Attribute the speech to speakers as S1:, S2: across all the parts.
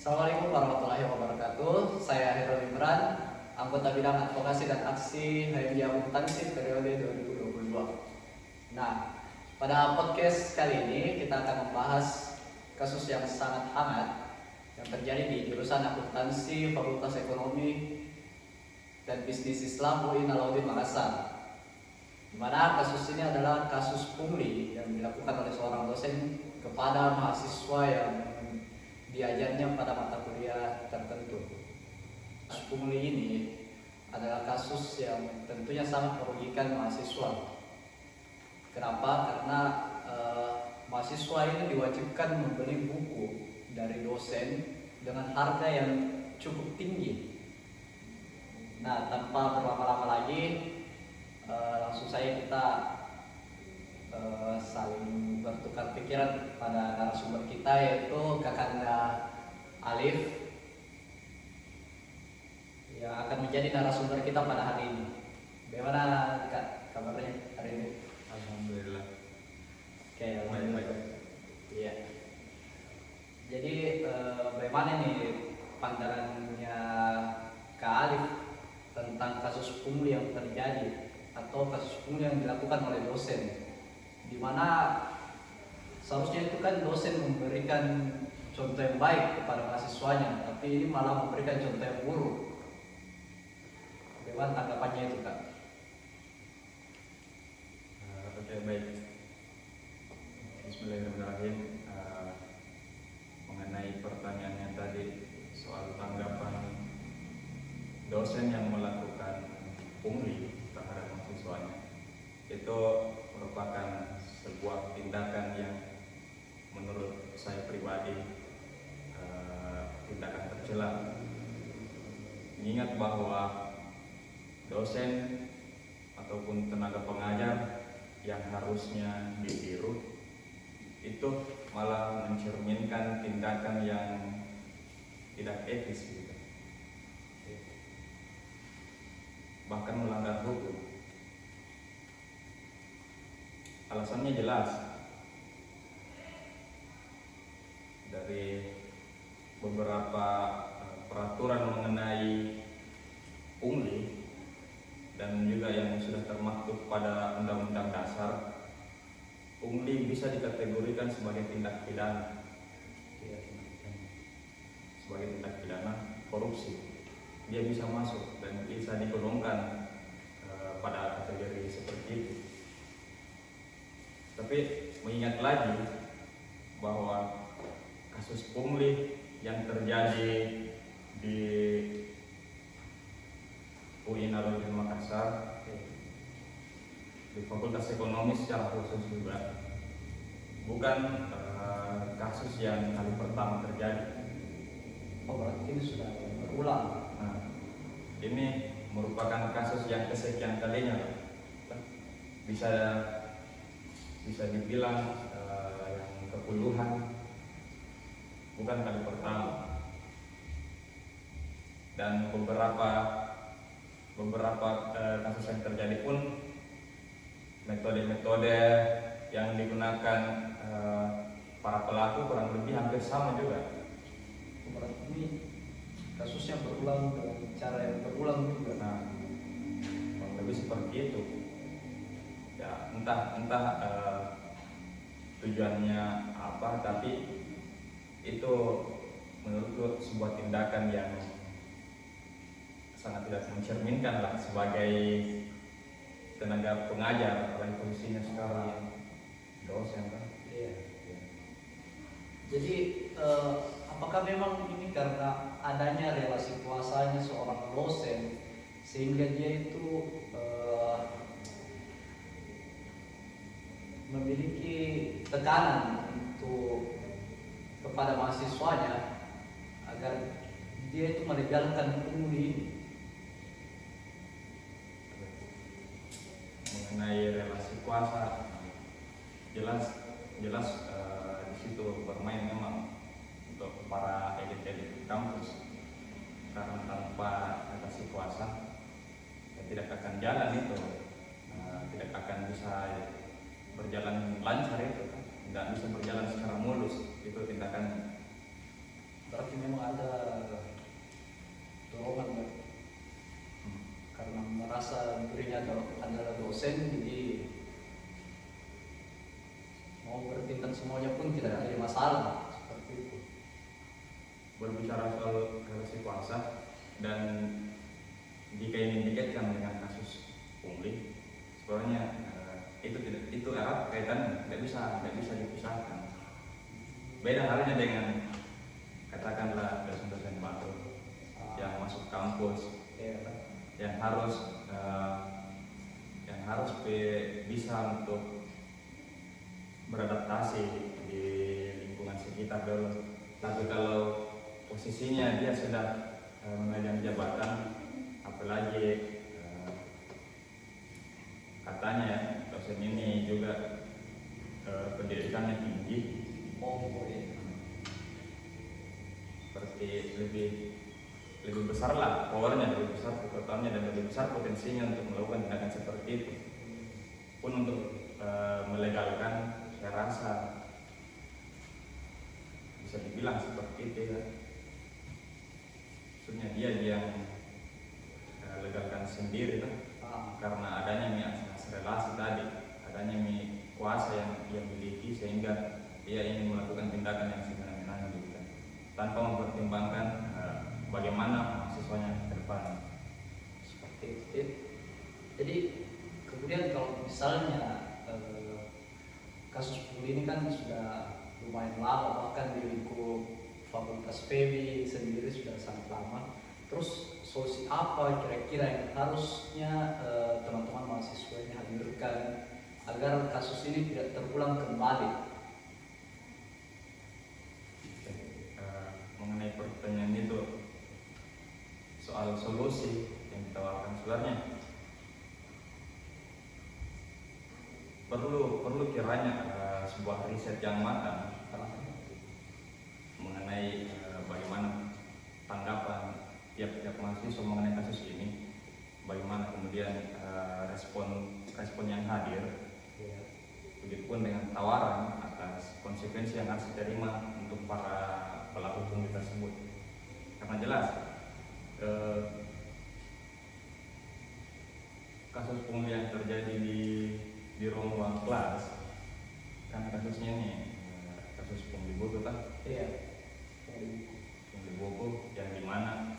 S1: Assalamualaikum warahmatullahi wabarakatuh. Saya Herul Imran, anggota bidang advokasi dan aksi HMJ Akuntansi periode 2022. Nah, pada podcast kali ini kita akan membahas kasus yang sangat hangat yang terjadi di jurusan akuntansi Fakultas Ekonomi dan Bisnis Islam UI Alauddin Makassar. Di mana kasus ini adalah kasus pungli yang dilakukan oleh seorang dosen kepada mahasiswa yang diajarnya pada mata kuliah tertentu. Kasus pungli ini adalah kasus yang tentunya sangat merugikan mahasiswa. Kenapa? Karena mahasiswa ini diwajibkan membeli buku dari dosen dengan harga yang cukup tinggi. Nah, tanpa berlama-lama lagi, langsung saja kita saling bertukar pikiran pada narasumber kita, yaitu Kakanda Alif yang akan menjadi narasumber kita pada hari ini. Bagaimana Kak kabarnya hari ini?
S2: Alhamdulillah.
S1: Oke, alhamdulillah. Iya. Jadi bagaimana nih pandangannya Kak Alif tentang kasus pungli yang terjadi atau kasus pungli yang dilakukan oleh dosen, di mana seharusnya itu kan dosen memberikan contoh yang baik kepada mahasiswanya, tapi ini malah memberikan contoh yang buruk. Bagaimana tanggapannya itu, Kak?
S2: Oke, baik. Bismillahirrahmanirrahim. Mengenai pertanyaannya tadi soal tanggapan dosen yang melakukan pungli terhadap mahasiswanya, itu merupakan sebuah tindakan yang menurut saya pribadi tindakan tercela. Mengingat bahwa dosen ataupun tenaga pengajar yang harusnya ditiru itu malah mencerminkan tindakan yang tidak etis gitu. Bahkan melanggar hukum. Alasannya jelas dari beberapa peraturan mengenai pungli dan juga yang sudah termaktub pada Undang-Undang Dasar. Pungli bisa dikategorikan sebagai tindak pidana, sebagai tindak pidana korupsi. Dia bisa masuk dan bisa digolongkan pada kategori seperti itu. Tapi mengingat lagi bahwa kasus pungli yang terjadi di UI Alauddin Makassar, di Fakultas Ekonomi secara khusus juga bukan kasus yang kali pertama terjadi.
S1: Oh, berarti ini sudah berulang.
S2: Nah, ini merupakan kasus yang kesekian kalinya, bisa dibilang yang kepuluhan, bukan kali pertama. Dan beberapa kasus yang terjadi pun metode-metode yang digunakan para pelaku kurang lebih hampir sama juga.
S1: Berarti ini kasusnya berulang dengan cara yang berulang juga.
S2: Nah, kurang lebih seperti itu. Ya, entah tujuannya apa, tapi itu menurutku sebuah tindakan yang sangat tidak mencerminkan lah sebagai tenaga pengajar, apalagi posisinya sekarang dosen kan.
S1: Iya. Jadi apakah memang ini karena adanya relasi kuasanya seorang dosen sehingga dia itu memiliki tekanan untuk kepada mahasiswanya agar dia itu melegalkan pungli ini?
S2: Mengenai relasi kuasa, jelas di situ bermain memang untuk para elit-elit kampus, karena tanpa relasi kuasa ya tidak akan jalan itu, tidak akan bisa berjalan lancar itu kan, tidak bisa berjalan secara mulus itu tindakannya.
S1: Berarti memang ada
S2: itu erat kaitannya, nggak bisa dipisahkan. Beda halnya dengan katakanlah dosen-dosen baru yang masuk kampus, yang harus bisa untuk beradaptasi di lingkungan sekitar dulu. Tapi kalau posisinya dia sudah memegang jabatan, apalagi katanya ya, dosen ini juga pendidikannya tinggi, seperti lebih besar lah powernya, lebih besar kekuatannya dan lebih besar potensinya untuk melakukan tindakan seperti itu. Pun untuk melegalkan, saya rasa bisa dibilang seperti itu ya. Maksudnya dia yang legalkan sendiri tuh, karena adanya asas relasi tadi, adanya kuasa yang dia miliki sehingga dia ingin melakukan tindakan yang semena-mena gitu kan, tanpa mempertimbangkan bagaimana mahasiswanya ke depan.
S1: Seperti itu. Jadi kemudian kalau misalnya kasus pungli ini kan sudah lumayan lama, bahkan di lingkup Fakultas PEWI sendiri sudah sangat lama. Terus solusi apa kira-kira yang harusnya teman-teman mahasiswa ini hadirkan agar kasus ini tidak terulang kembali?
S2: Mengenai pertanyaan itu soal solusi yang ditawarkan, sebenarnya perlu kiranya sebuah riset yang matang mengenai bagaimana tanggapan tiap mahasiswa mengenai kasus ini, bagaimana kemudian respon yang hadir, begitupun dengan tawaran atas konsekuensi yang harus diterima untuk para pelaku pungli tersebut. Karena jelas kasus pungli yang terjadi di ruang kelas, karena kasusnya ini kasus pungli buku kan? Pungli buku yang dimana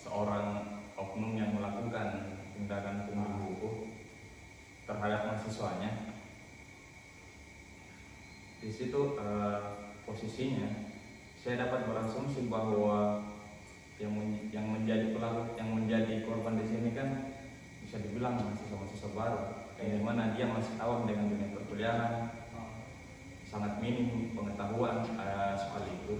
S2: seorang oknum yang melakukan tindakan pungli buku terhadap mahasiswanya. Di situ posisinya saya dapat berasumsi bahwa yang menjadi pelaku, yang menjadi korban di sini kan bisa dibilang mahasiswa baru, yang dimana dia masih awam dengan dunia perkuliahan, sangat minim pengetahuan soal itu.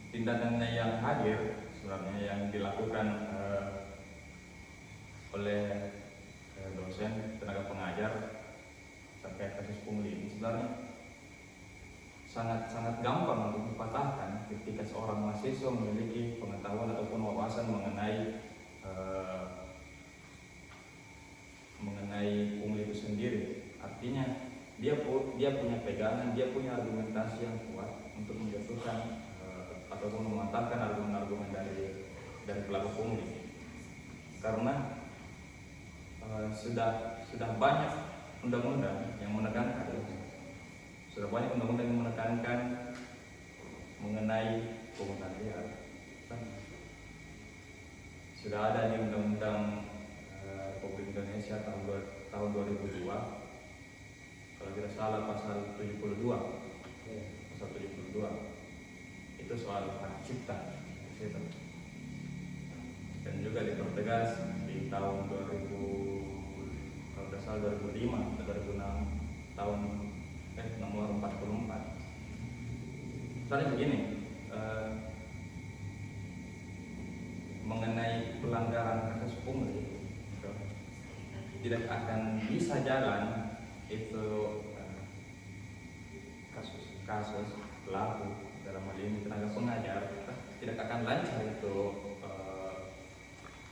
S2: Tindakannya yang hadir sebenarnya yang dilakukan oleh dosen, tenaga pengajar terkait kasus pungli ini sebenarnya sangat gampang untuk dipatahkan ketika seorang mahasiswa memiliki pengetahuan ataupun wawasan mengenai pungli itu sendiri. Artinya dia punya pegangan, dia punya argumentasi yang kuat untuk menjatuhkan ataupun mematahkan argumen-argumen dari pelaku pungli. Karena sudah banyak undang-undang yang menekankan, mengenai pungutan liar. Sudah ada di Undang-Undang Republik Indonesia tahun 2002, kalau tidak salah pasal 72. Pasal 72 itu soal hak cipta gitu. Dan juga dipertegas di tahun 2000, kalau tidak salah 2005 atau 2006, tahun nomor 44. Soalnya begini, mengenai pelanggaran kasus pungli tidak akan bisa jalan itu kasus pelaku, dalam hal ini tenaga pengajar, tidak akan lancar itu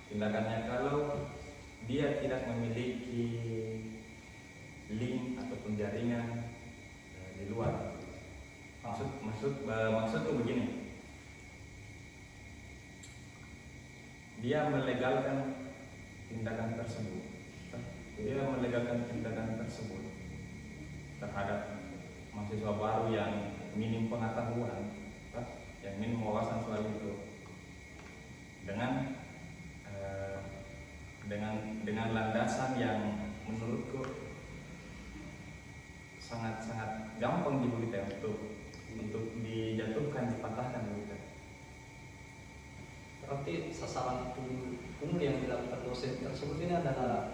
S2: tindakannya kalau dia tidak memiliki link ataupun jaringan di luar. Maksudku begini, dia melegalkan tindakan tersebut terhadap mahasiswa baru yang minim pengetahuan, yang minim wawasan soal itu, dengan dengan landasan yang menurutku sangat gampang dibeli untuk dijatuhkan, dipatahkan begitu.
S1: Berarti sasaran pungli yang dilakukan dosen tersebut ini adalah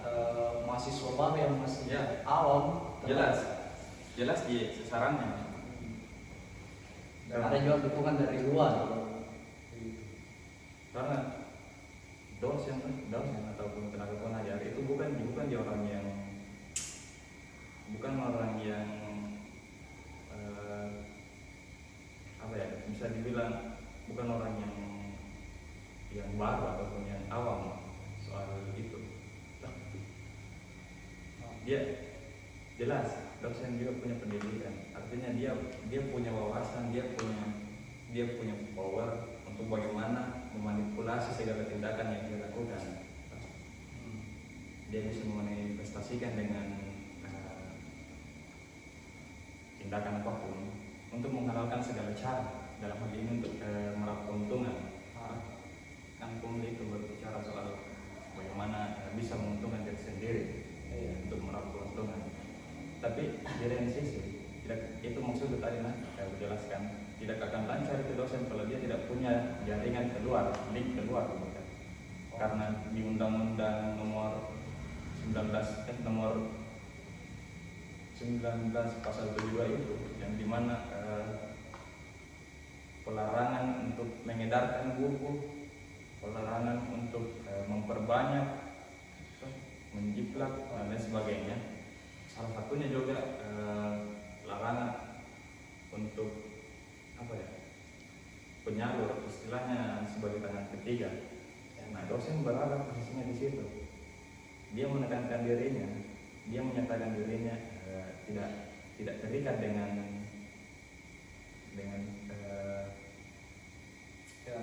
S1: mahasiswa baru yang masih
S2: Ya.
S1: awam.
S2: Jelas di sasarannya.
S1: Dan ada juga dukungan dari luar.
S2: Karena dosen ataupun tenaga pengajar itu bukan orang yang bisa dibilang bukan orang yang baru ataupun yang awam soal itu. Dia jelas dosen juga punya pendidikan, artinya dia punya wawasan, dia punya power untuk bagaimana memanipulasi segala tindakan yang dia lakukan. Dia bisa memanifestasikan dengan tindakan apapun untuk menghalalkan segala cara, dalam hal ini untuk meraup keuntungan. Kan pungli itu berbicara soal bagaimana bisa menguntungkan diri sendiri untuk meraup keuntungan. Tapi di lain sisi, itu maksudnya tadi saya jelaskan, tidak akan lancar itu dosen kalau dia tidak punya jaringan keluar, link keluar, bukan? Karena di Undang-Undang nomor 19 pasal 72 itu yang dimana pelarangan untuk mengedarkan buku, pelarangan untuk memperbanyak, menjiplak dan lain sebagainya. Salah satunya juga larangan untuk penyalur, istilahnya sebagai tangan ketiga. Nah, dosen berada posisinya di situ. Dia menekankan dirinya, dia menyatakan dirinya tidak terikat dengan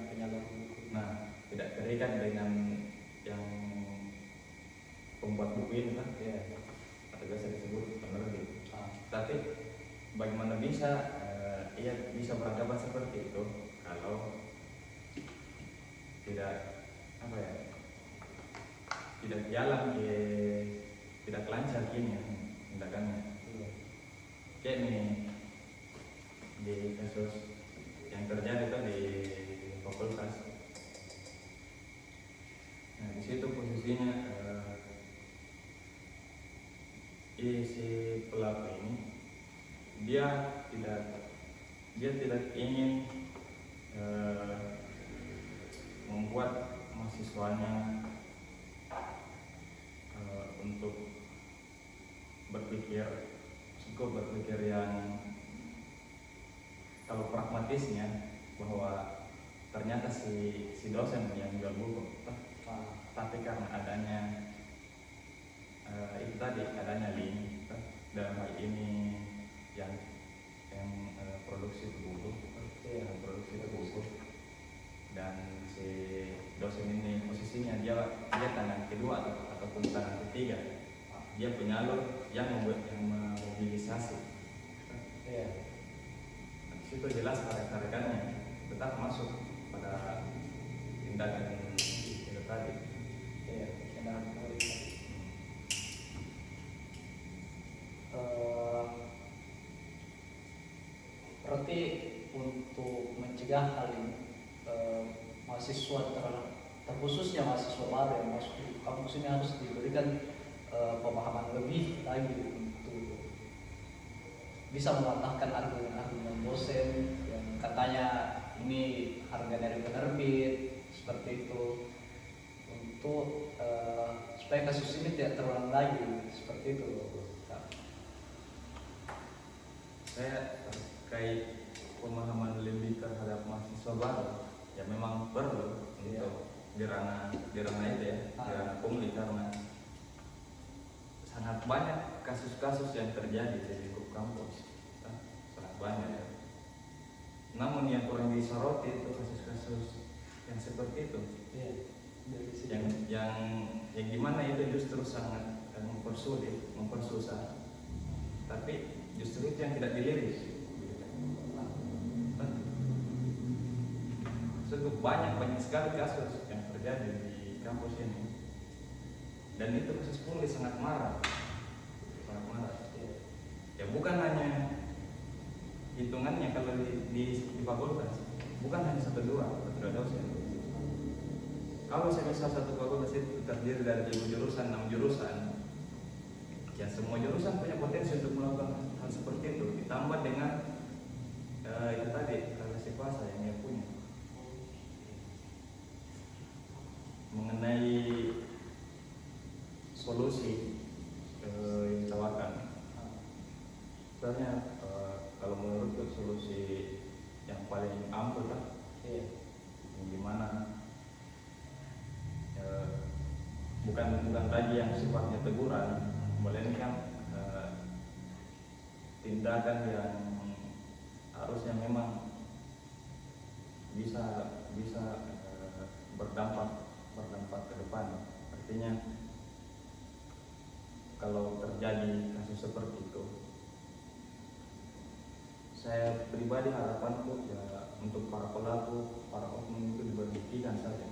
S1: penyalur buku.
S2: Nah, tidak terikat dengan yang pembuat buku ini lah, atau biasa disebut penerbit. Tapi bagaimana bisa ia bisa beranggapan seperti itu kalau tidak jalan, tidak lancar gini tindakannya. Kayak nih di kasus yang terjadi tadi di fakultas. Nah, di situ posisinya si pelaku ini dia tidak ingin membuat mahasiswanya untuk berpikir yang kalau pragmatisnya bahwa ternyata si dosen yang jual buku, tapi karena adanya itu tadi adanya link dalam hal ini yang produksi buku, dan si dosen ini posisinya dia tangan kedua ataupun tangan ketiga, dia penyalur yang memobilisasi. Itu jelas tarik-tarikannya tetap masuk pada tindakan itu tadi.
S1: Berarti untuk mencegah hal ini, mahasiswa terkhususnya mahasiswa baru yang masuk di kampus ini harus diberikan pemahaman lebih lagi untuk bisa mematahkan argumen dosen yang katanya ini harga dari penerbit seperti itu, untuk supaya kasus ini tidak terulang lagi seperti itu.
S2: Saya terkait pemahaman lebih terhadap mahasiswa baru ya memang perlu untuk di ranah itu ya, di ranah pungli, karena sangat banyak kasus-kasus yang terjadi di lingkup kampus, sangat banyak ya. Namun yang kurang disoroti itu kasus-kasus yang seperti itu, yang gimana itu justru sangat mempersulit, mempersusah, tapi justru itu yang tidak dilirik. Cukup banyak sekali kasus yang terjadi di kampus ini. dan itu kasus pungli sangat marah. Ya bukan hanya hitungannya kalau di fakultas, bukan hanya satu dua dosen. Kalau saya misal satu fakultas itu terdiri dari 5 jurusan, 6 jurusan, ya semua jurusan punya potensi untuk melakukan hal seperti itu. Ditambah dengan itu tadi relasi kuasa yang dia punya. Mengenai solusi yang ditawarkan, sebenarnya kalau menurutku solusi yang paling ampuh lah, gimana bukan tadi yang sifatnya teguran, melainkan tindakan yang harusnya memang bisa berdampak ke depan. Artinya kalau terjadi kasus seperti itu, saya pribadi harapanku ya untuk para pelaku, para oknum itu diberhentikan saja.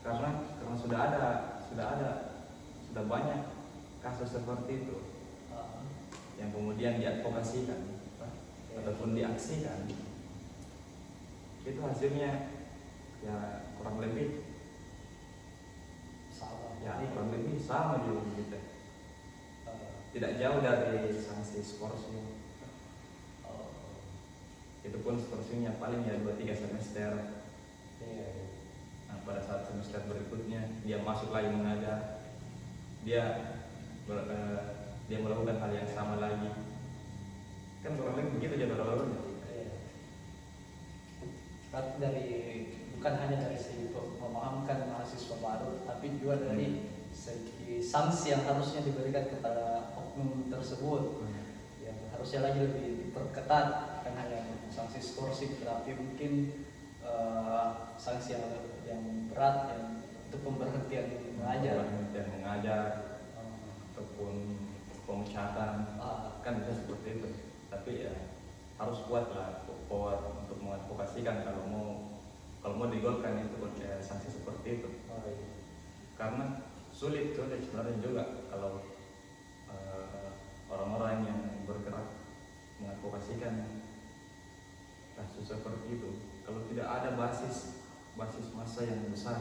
S2: Karena sudah banyak kasus seperti itu yang kemudian diadvokasikan ataupun diaksikan, itu hasilnya ya kurang lebih sama juga gitu. Tidak jauh dari sanksi skorsing. Itu pun skorsinya paling ya 2-3 semester. Nah, pada saat semester berikutnya dia masuk lagi mengajar, dia melakukan hal yang sama lagi. Kan kurang lebih begitu aja berlalunya.
S1: Bukan hanya dari segi memahamkan mahasiswa baru, tapi juga dari segi sanksi yang harusnya diberikan kepada oknum tersebut, yang harusnya lagi lebih diperketat, kan hanya sanksi skorsing, tapi mungkin sanksi yang berat yang untuk pemberhentian
S2: mengajar ataupun pemecatan, kan bisa seperti itu. Tapi ya harus kuatlah power untuk mengadvokasikan kalau mau digolkan itu sanksi seperti itu. Karena sulit sebenarnya juga kalau orang-orang yang bergerak mengadvokasikan kasus seperti itu, kalau tidak ada basis massa yang besar,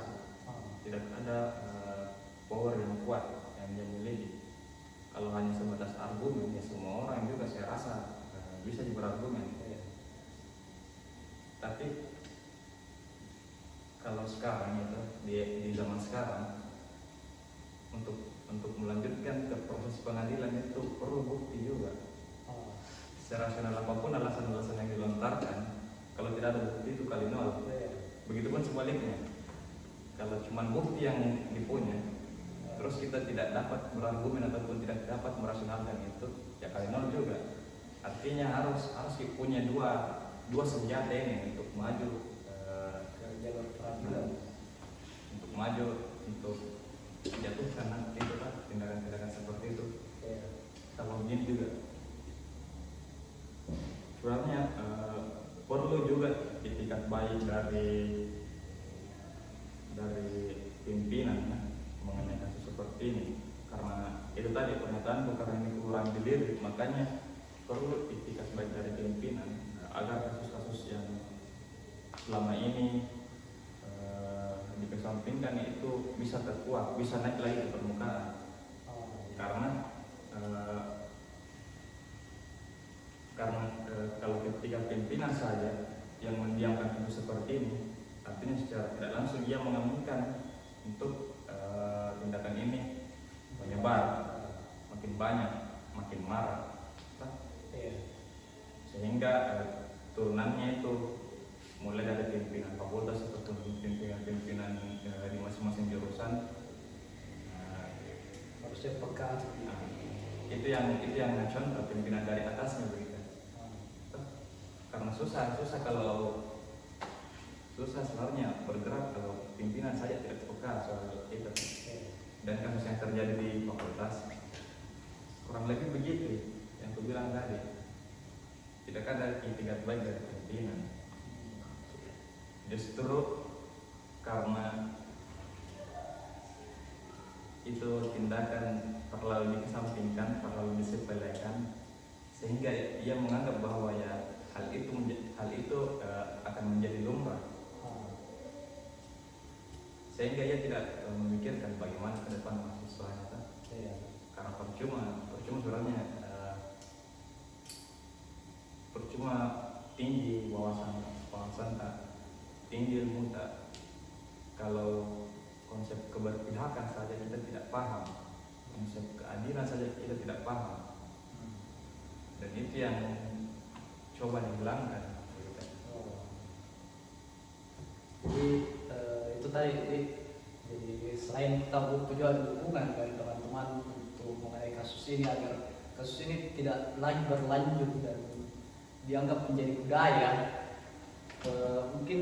S2: tidak ada power yang kuat yang dia miliki. Kalau hanya sebatas argumen, ya semua orang juga saya rasa bisa berargumen. Tapi kalau sekarang itu di zaman sekarang, untuk melanjutkan ke proses pengadilan itu perlu bukti juga. Serasional apapun alasan-alasan yang dilontarkan, kalau tidak ada bukti itu kali nol. Begitupun sebaliknya, kalau cuma bukti yang dipunya, terus kita tidak dapat berargumen ataupun tidak dapat merasionalkan itu, ya kali nol juga. Artinya harus punya dua senjata ini untuk maju
S1: ke jalur peradilan,
S2: untuk maju untuk jatuhkan nanti itu kan tindakan-tindakan seperti itu. Kalau begini juga sebenarnya perlu juga itikat baik dari pimpinan ya, mengenai kasus seperti ini. Karena itu tadi pernyataan bukan ini kurang dilirik, makanya perlu itikat baik dari pimpinan agar kasus-kasus yang selama ini dikesampingkan itu bisa terkuak, bisa naik lagi ke permukaan. Karena kalau ketika pimpinan saja yang mendiamkan kasus seperti ini, artinya secara tidak langsung dia mengaminkan untuk tindakan ini menyebar makin banyak, makin marah, sehingga turunannya itu mulai dari pimpinan fakultas ataupun pimpinan di masing-masing jurusan
S1: harusnya peka.
S2: Itu yang contoh pimpinan dari atasnya begitu. Karena susah sebenarnya bergerak kalau pimpinan saja tidak peka soal itu. Dan kasus yang terjadi di fakultas kurang lebih begitu yang aku bilang tadi. Tidak ada itikat baik dari pimpinan. Justru karena sehingga ia menganggap bahwa ya hal itu akan menjadi lumrah, sehingga ia tidak memikirkan bagaimana ke depan mahasiswanya kan?
S1: Iya.
S2: Karena percuma sebenarnya, percuma tinggi wawasan tak, tinggi ilmu tak, kalau konsep keberpihakan saja kita tidak paham, konsep keadilan saja kita tidak paham, dan itu yang coba dihilangkan.
S1: Jadi itu tadi, jadi selain kita butuh juga dukungan dari teman-teman untuk mengenai kasus ini agar kasus ini tidak lagi berlanjut dan dianggap menjadi budaya, mungkin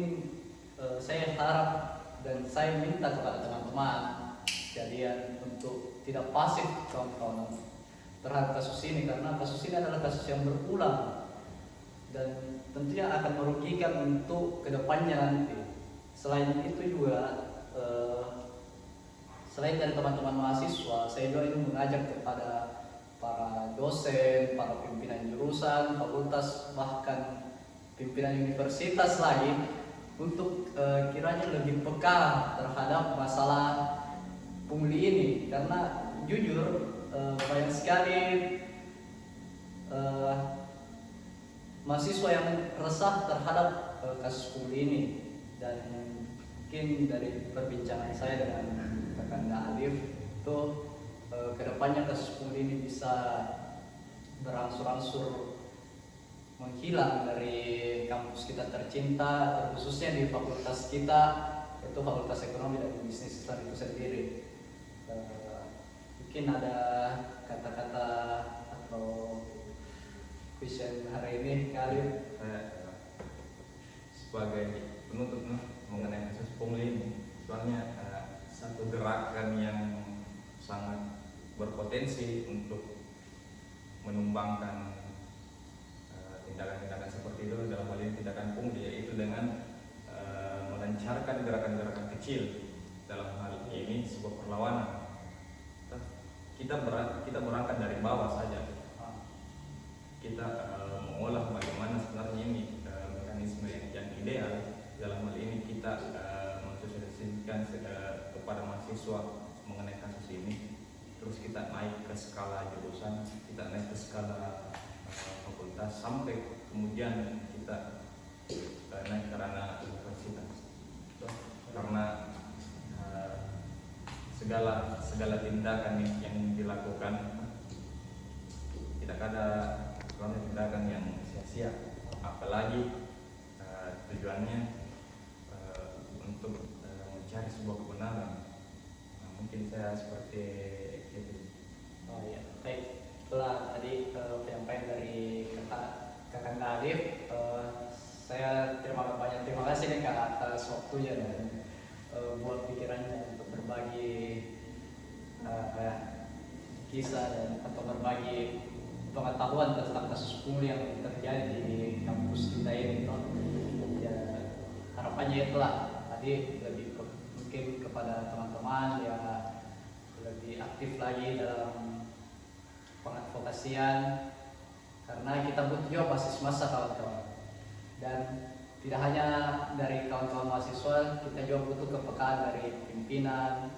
S1: saya harap dan saya minta kepada teman-teman sekalian untuk tidak pasif kawan-kawan terhadap kasus ini, karena kasus ini adalah kasus yang berulang dan tentunya akan merugikan untuk kedepannya nanti. Selain itu juga selain dari teman-teman mahasiswa, saya juga ingin mengajak kepada para dosen, para pimpinan jurusan, fakultas, bahkan pimpinan universitas lagi untuk kiranya lebih peka terhadap masalah pungli ini, karena jujur banyak sekali mahasiswa yang resah terhadap kasus pungli ini. Dan mungkin dari perbincangan saya dengan Kakanda Alif itu kedepannya kasus pungli ini bisa berangsur-angsur menghilang dari kampus kita tercinta, khususnya di fakultas kita, yaitu Fakultas Ekonomi dan Bisnis Islam itu sendiri. Mungkin ada kata-kata atau question hari ini kali
S2: sebagai penutup mengenai kasus pungli ini, soalnya satu gerakan yang sangat berpotensi untuk menumbangkan tindakan-tindakan seperti itu, dalam hal ini tindakan pungli, yaitu dengan melancarkan gerakan-gerakan kecil. Dalam hal ini sebuah perlawanan, kita berangkat dari bawah saja, kita mengolah bagaimana sebenarnya ini mekanisme yang ideal. Dalam hal ini kita mensosialisasikan kepada mahasiswa mengenai kasus ini, terus kita naik ke skala jurusan, kita naik ke skala fakultas, sampai kemudian kita naik ke ranah universitas. Karena segala tindakan yang dilakukan tidak ada tindakan yang sia-sia, apalagi tujuannya untuk mencari sebuah kebenaran. Mungkin saya seperti itu.
S1: Oh iya, baik. Itulah tadi penyampaian dari Kakak Alif. Saya banyak terima kasih nih Kak atas waktunya dan buat pikirannya untuk berbagi kisah dan atau berbagi pengetahuan tentang kasus pungli yang terjadi di kampus kita ini. Ya, harapannya itulah tadi lebih mungkin kepada teman-teman yang lebih aktif lagi dalam pengadvokasian, karena kita butuh juga basis massa kawan-kawan. Dan tidak hanya dari kawan-kawan mahasiswa, kita juga butuh kepekaan dari pimpinan,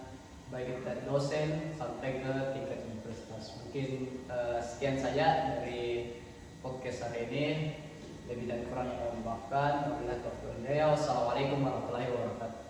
S1: baik dari dosen sampai ke tingkat universitas. Mungkin sekian saja dari podcast hari ini. Lebih dan kurangnya mohon maafkan. Wassalamualaikum warahmatullahi wabarakatuh.